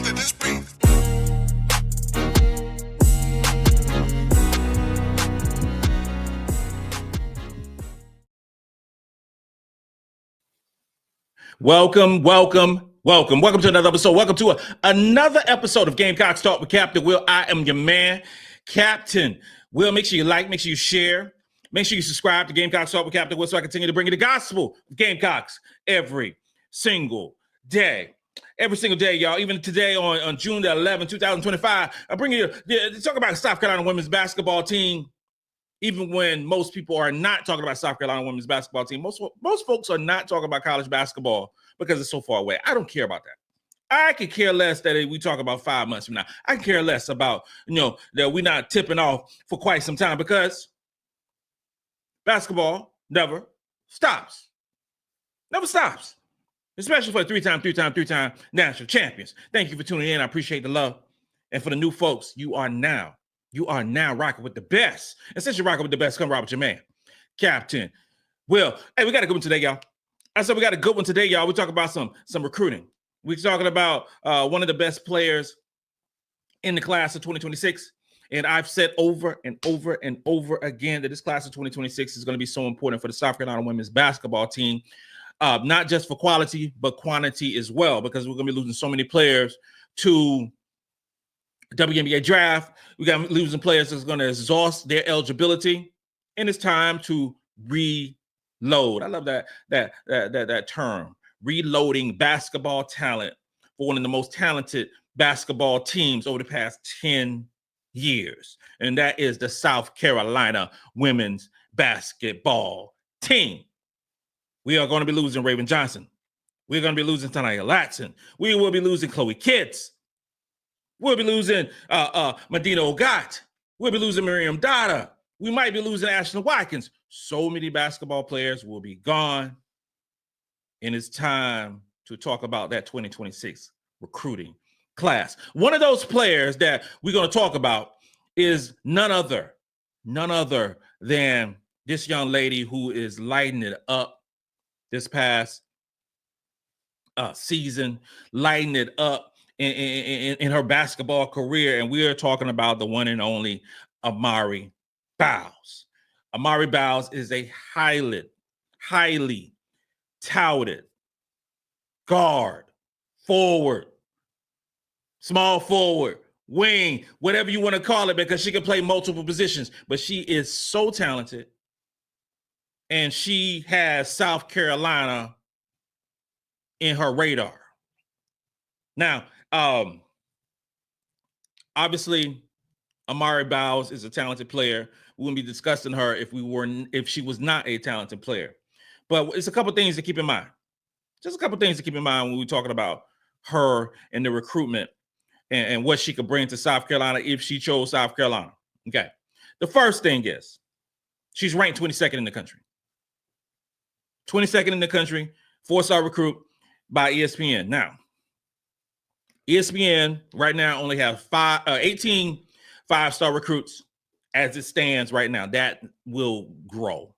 to this beat. Welcome to another episode. Welcome to another episode of Gamecocks Talk with Captain Will. I am your man, Captain Will. Make sure you like, make sure you share, make sure you subscribe to Gamecocks Talk with Captain Will so I continue to bring you the gospel of Gamecocks every single day. Every single day, y'all. Even today on June the 11th, 2025, I bring you to talk about the South Carolina women's basketball team. Even when most people are not talking about South Carolina women's basketball team, most folks are not talking about college basketball because it's so far away. I don't care about that. I could care less that we talk about 5 months from now. I can care less about, that we're not tipping off for quite some time because basketball never stops. Never stops. Especially for three-time national champions. Thank you for tuning in. I appreciate the love. And for the new folks, you are now rocking with the best. And since you're rocking with the best, come rock with your man, Captain Will. Hey, we got a good one today, y'all. I said we got a good one today, y'all. We're talking about some recruiting. We're talking about one of the best players in the class of 2026. And I've said over and over and over again that this class of 2026 is going to be so important for the South Carolina women's basketball team. Not just for quality, but quantity as well, because we're going to be losing so many players to WNBA draft. We got losing players that's going to exhaust their eligibility, and it's time to reload. I love that term, reloading basketball talent for one of the most talented basketball teams over the past 10 years, and that is the South Carolina women's basketball team. We are going to be losing Raven Johnson. We're going to be losing Ta'Niya Latson. We will be losing Chloe Kitts. We'll be losing Madina Okot. We'll be losing Maryam Dauda. We might be losing Ashlyn Watkins. So many basketball players will be gone. And it's time to talk about that 2026 recruiting class. One of those players that we're going to talk about is none other than this young lady who is lighting it up this past season, lighting it up in her basketball career, and we are talking about the one and only Amari Byles. Amari Byles is a highly touted guard, forward, small forward, wing, whatever you want to call it, because she can play multiple positions, but she is so talented, and she has South Carolina in her radar. Now, obviously, Amari Byles is a talented player. We wouldn't be discussing her if she was not a talented player. But it's a couple things to keep in mind. Just a couple things to keep in mind when we're talking about her and the recruitment and what she could bring to South Carolina if she chose South Carolina. Okay. The first thing is she's ranked 22nd in the country. 22nd in the country, 4-star recruit by ESPN. Now, ESPN right now only have 18 5-star recruits as it stands right now. That will grow.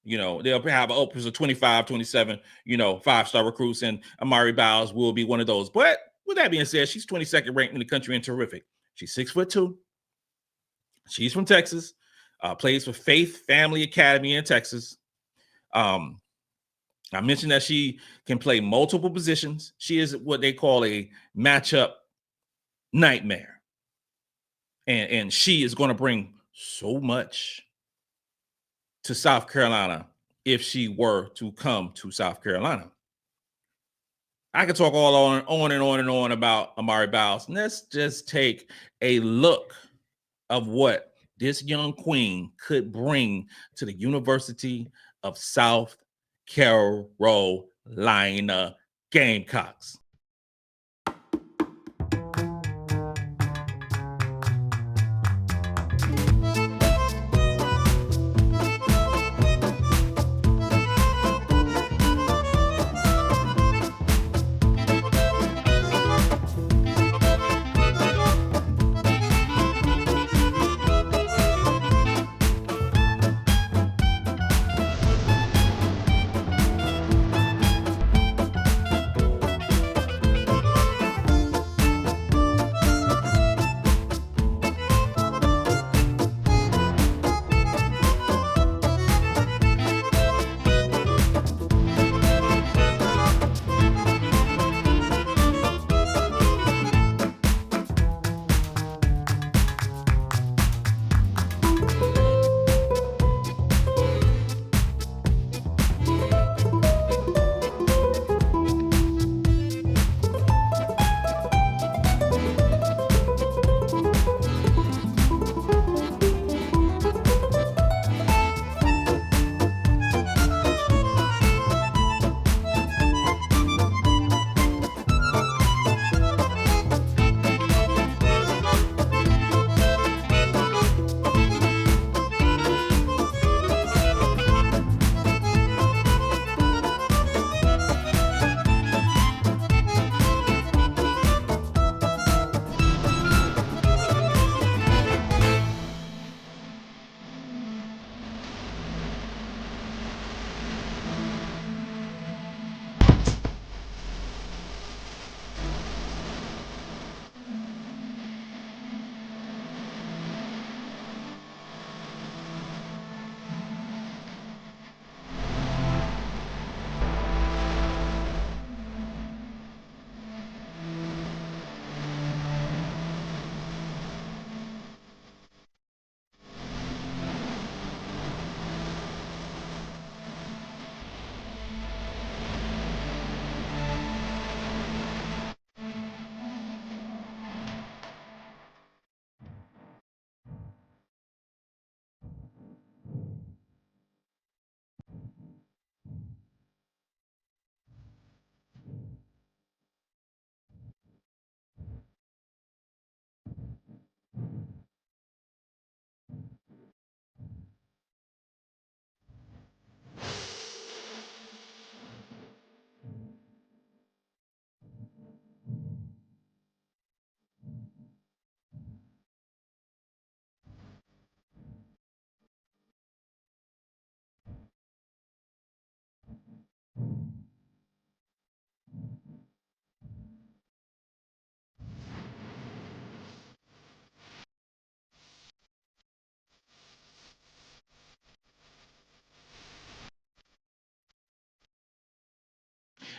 They'll have upwards of 25, 27, 5-star recruits, and Amari Byles will be one of those. But with that being said, she's 22nd ranked in the country and terrific. She's 6'2". She's from Texas, plays for Faith Family Academy in Texas. I mentioned that she can play multiple positions. She is what they call a matchup nightmare. And she is going to bring so much to South Carolina if she were to come to South Carolina. I could talk all on about Amari Byles. Let's just take a look of what this young queen could bring to the University of South Carolina Gamecocks.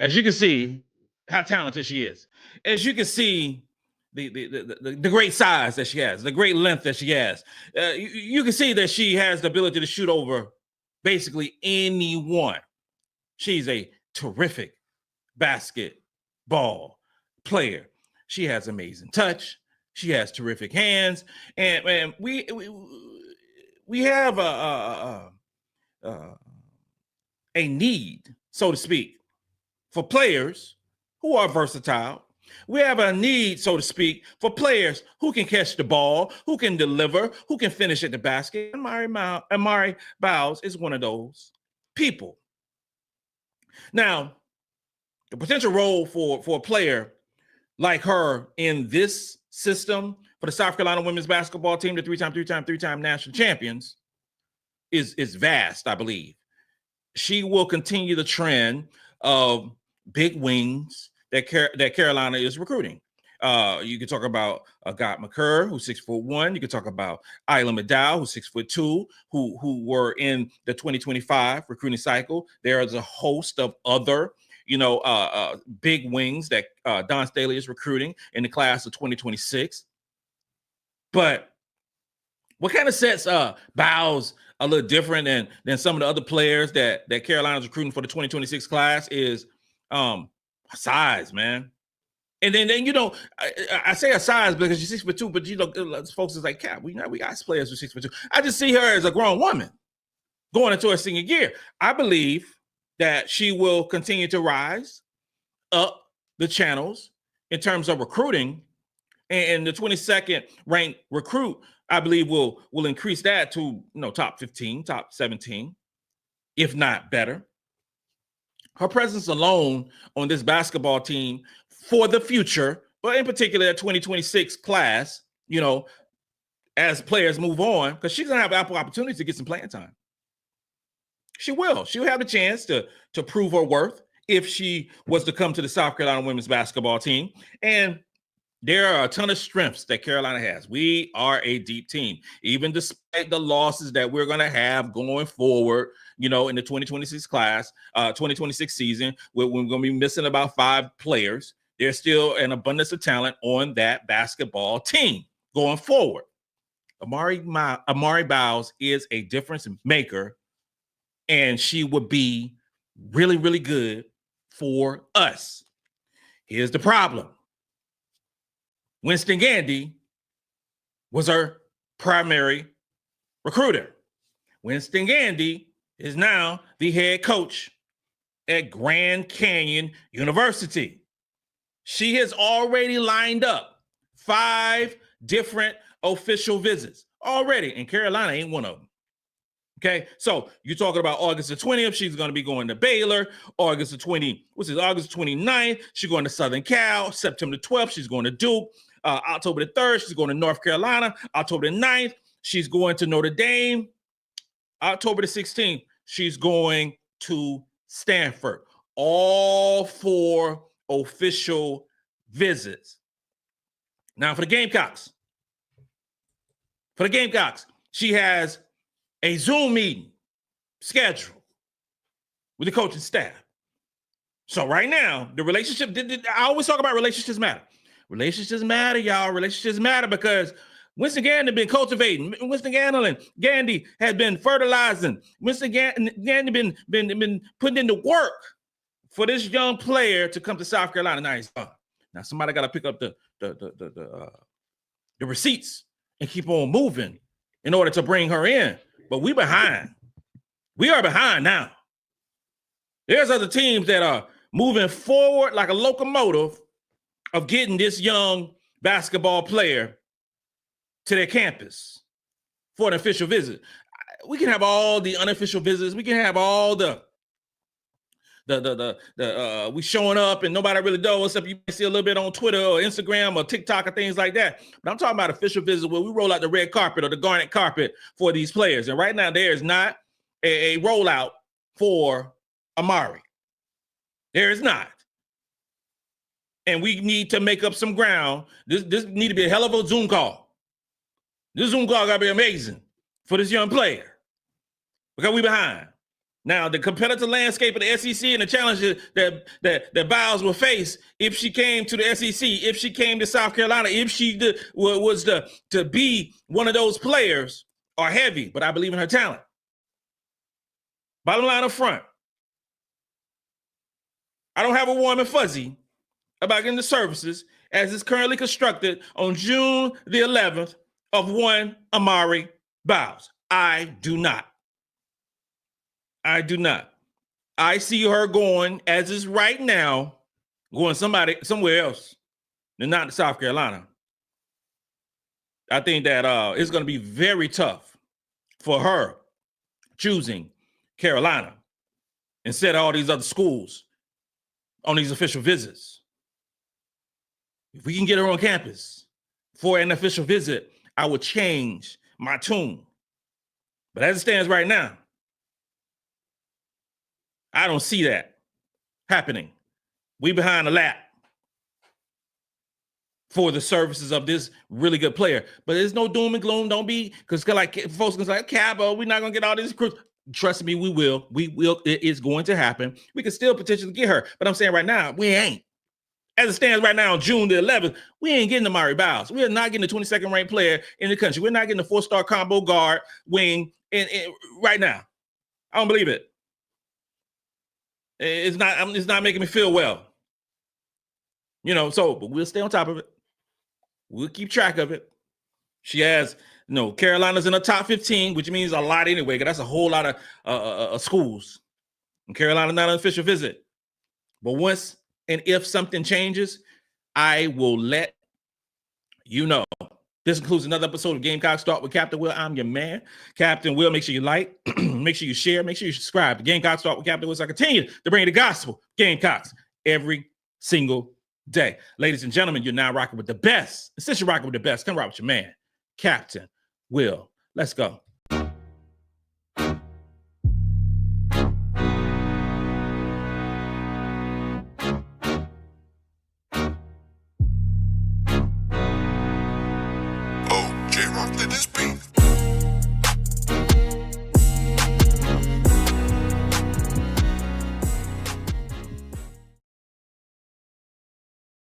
As you can see, how talented she is. As you can see, the great size that she has, the great length that she has. You can see that she has the ability to shoot over basically anyone. She's a terrific basketball player. She has amazing touch. She has terrific hands, and we have a need, so to speak, for players who are versatile. We have a need, so to speak, for players who can catch the ball, who can deliver, who can finish at the basket. Amari Byles is one of those people. Now, the potential role for a player like her in this system for the South Carolina women's basketball team, the three-time national champions, is vast, I believe. She will continue the trend of big wings that Carolina is recruiting. You can talk about Agot McCurr, who's 6'1". You can talk about Ayla McDowell, who's 6'2", who were in the 2025 recruiting cycle. There is a host of other, big wings that Dawn Staley is recruiting in the class of 2026. But what kind of sets Byles a little different than some of the other players that Carolina's recruiting for the 2026 class is size, man. And then I say a size because she's 6'2", but folks is like, "Cap, we got players who 6'2". I just see her as a grown woman going into her senior year. I believe that she will continue to rise up the channels in terms of recruiting, and the 22nd ranked recruit, I believe, will increase that to top 15, top 17, if not better. Her presence alone on this basketball team for the future, but in particular that 2026 class, as players move on, because she's gonna have ample opportunities to get some playing time. She will. She'll have the chance to prove her worth if she was to come to the South Carolina women's basketball team. And there are a ton of strengths that Carolina has. We are a deep team, even despite the losses that we're going to have going forward, in the 2026 class, 2026 season, we're going to be missing about 5 players. There's still an abundance of talent on that basketball team going forward. Amari Byles is a difference maker, and she would be really, really good for us. Here's the problem. Winston Gandy was her primary recruiter. Winston Gandy is now the head coach at Grand Canyon University. She has already lined up 5 different official visits already, and Carolina ain't one of them. Okay, so you're talking about August the 20th, she's going to be going to Baylor. August the 29th, she's going to Southern Cal. September the 12th, she's going to Duke. October the 3rd, she's going to North Carolina. October the 9th, she's going to Notre Dame. October the 16th, she's going to Stanford. All 4 official visits. Now for the Gamecocks. She has a Zoom meeting scheduled with the coaching staff. So right now, the relationship, I always talk about relationships matter. Relationships matter, y'all. Relationships matter because Winston Gandy been cultivating. Winston Gandy has been fertilizing. Winston Gandy been putting in the work for this young player to come to South Carolina. Now somebody got to pick up the receipts and keep on moving in order to bring her in. But we behind. We are behind now. There's other teams that are moving forward like a locomotive of getting this young basketball player to their campus for an official visit. We can have all the unofficial visits. We can have all the we showing up and nobody really knows, except you see a little bit on Twitter or Instagram or TikTok or things like that. But I'm talking about official visits where we roll out the red carpet or the garnet carpet for these players. And right now there is not a rollout for Amari. There is not. And we need to make up some ground. This need to be a hell of a Zoom call. This Zoom call got to be amazing for this young player because we behind. Now, the competitive landscape of the SEC and the challenges that Byles will face if she came to the SEC, if she came to South Carolina, if she was to be one of those players are heavy, but I believe in her talent. Bottom line up front, I don't have a warm and fuzzy about getting the services as it's currently constructed on June the 11th of one Amari Byles. I do not. I see her going, as is right now, going somewhere else than not to South Carolina. I think that it's going to be very tough for her choosing Carolina instead of all these other schools on these official visits. If we can get her on campus for an official visit, I would change my tune. But as it stands right now, I don't see that happening. We behind the lap for the services of this really good player. But there's no doom and gloom. Don't be, because like folks can say, Cabo, we're not going to get all these recruits. Trust me, we will. We will. It is going to happen. We can still potentially get her. But I'm saying right now, we ain't. As it stands right now on June the 11th, we ain't getting Amari Byles. We are not getting the 22nd ranked player in the country. We're not getting the 4-star combo guard wing right now. I don't believe it. It's not making me feel well. But we'll stay on top of it. We'll keep track of it. She has, Carolina's in the top 15, which means a lot anyway, because that's a whole lot of schools. And Carolina's not an official visit. But once and if something changes, I will let you know. This includes another episode of Gamecocks Talk with Captain Will. I'm your man, Captain Will. Make sure you like, make sure you share, make sure you subscribe to Gamecocks Talk with Captain Will. So I continue to bring you the gospel, Gamecocks, every single day. Ladies and gentlemen, you're now rocking with the best. And since you're rocking with the best, come rock with your man, Captain Will. Let's go.